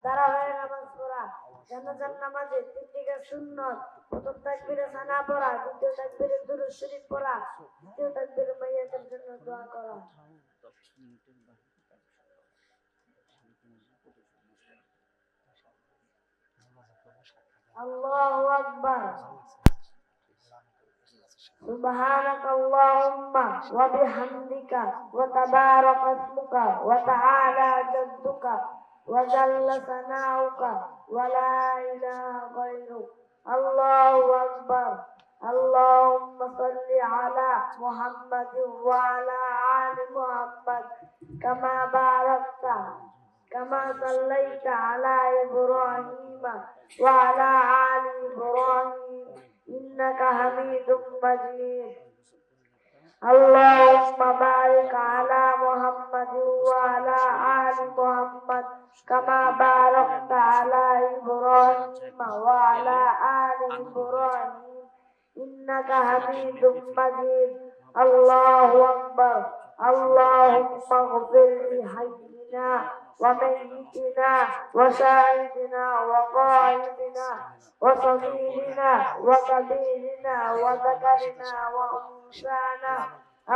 দাঁড়া হয়ে নামাজ পড়া। জানাজার নামাজে তিনটি সুন্নত। প্রথম তাকবীরে সানা পড়া, দ্বিতীয় তাকবীরে দুরূদ শরীফ পড়া, তৃতীয় তাকবীরে মাইয়াতের জন্য দোয়া করা। আল্লাহু আকবার। سبحانك اللهم وبحمدك وتبارك اسمك وتعالى جدك وجل ثناؤك ولا إله غيرك. الله أكبر. اللهم صل على محمد وعلى آل محمد كما صليت على إبراهيم وعلى آل إبراهيم إنك حميد مجيد. اللهم بارك على محمد وعلى آل محمد كما باركت على إبراهيم وعلى آل إبراهيم إنك حميد مجيد. الله أكبر. اللهم اغفر لحينا وميتنا وشاهدنا وغائبنا وصغيرنا وكبيرنا وذكرنا وأنثانا.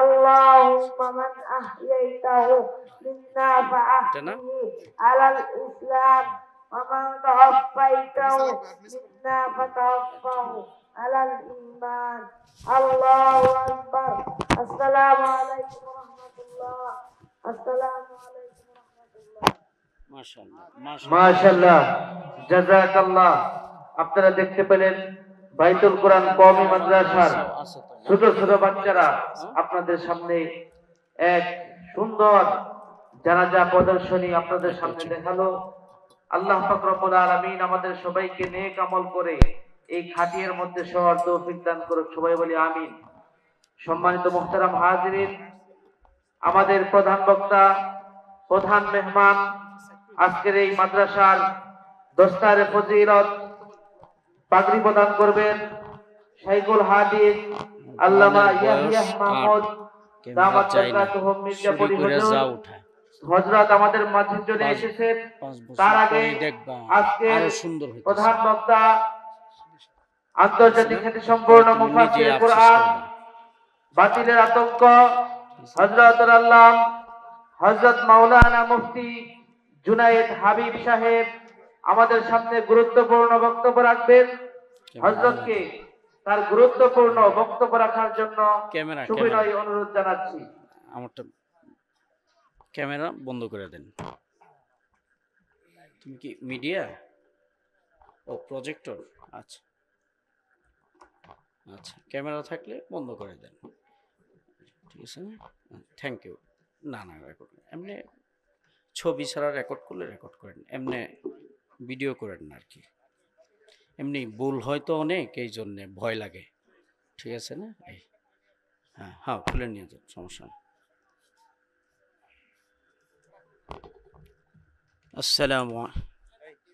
اللهم من أحييته منا فأحيه على الإسلام ومن توفيته منا فتوفه على الإيمان. الله أكبر. السلام عليكم ورحمة الله. السلام عليكم ورحمة الله. মাশাআল্লাহ, জাযাকাল্লাহ। আপনারা দেখতে পেলেন বাইতুল কোরআন কওমি মাদ্রাসার ছোট ছোট বাচ্চারা আপনাদের সামনে এক সুন্দর জানাজা প্রদর্শনী আপনাদের সামনে দেখালো। আল্লাহ পাক রব্বুল আলামিন আমাদের সবাইকে নেক আমল করে এই খাটিয়ার মধ্যে সওয়ার তৌফিক দান করুক। সবাই বলি আমিন। সম্মানিত মুহতারাম হাজিরিন, আমাদের প্রধান বক্তা, প্রধান মেহমান, আজকের এই মাদ্রাসার দস্তারে ফজিলত পাগড়ি প্রদান করবেন শাইখুল হাদিস আল্লামা ইয়াহইয়া মাহমুদ দামাত বরকাতুহুম মির্জাপুরি হুজুর হযরত আমাদের মাঝে চলে এসেছেন। তার আগে আজকে প্রধান বক্তা, আন্তর্জাতিক খ্যাতি সম্পন্ন মুফাসসির কুরআন, বাতিলের আতঙ্ক, হযরতুল আল্লাম হযরত মাওলানা মুফতি জুনায়েদ হাবিব সাহেব আমাদের সামনে গুরুত্বপূর্ণ বক্তব্য রাখবেন। হযরতকে তার গুরুত্বপূর্ণ বক্তব্য রাখার জন্য সুবিনয় অনুরোধ জানাচ্ছি। আমারটা ক্যামেরা বন্ধ করে দেন। তুমি কি মিডিয়া? ও প্রজেক্টর। আচ্ছা আচ্ছা, ক্যামেরা থাকলে বন্ধ করে দেন, ঠিক আছে না? Thank you. না না, রেকর্ড এমনি ছবি ছাড়া রেকর্ড করলে রেকর্ড করেন, এমনি ভিডিও করেন না আর কি। এমনি ভুল হয়তো অনেক, এই জন্যে ভয় লাগে, ঠিক আছে না? এই হ্যাঁ হ্যাঁ, খুলে নিয়ে যান, সমস্যা নেই। আসসালামু আলাইকুম।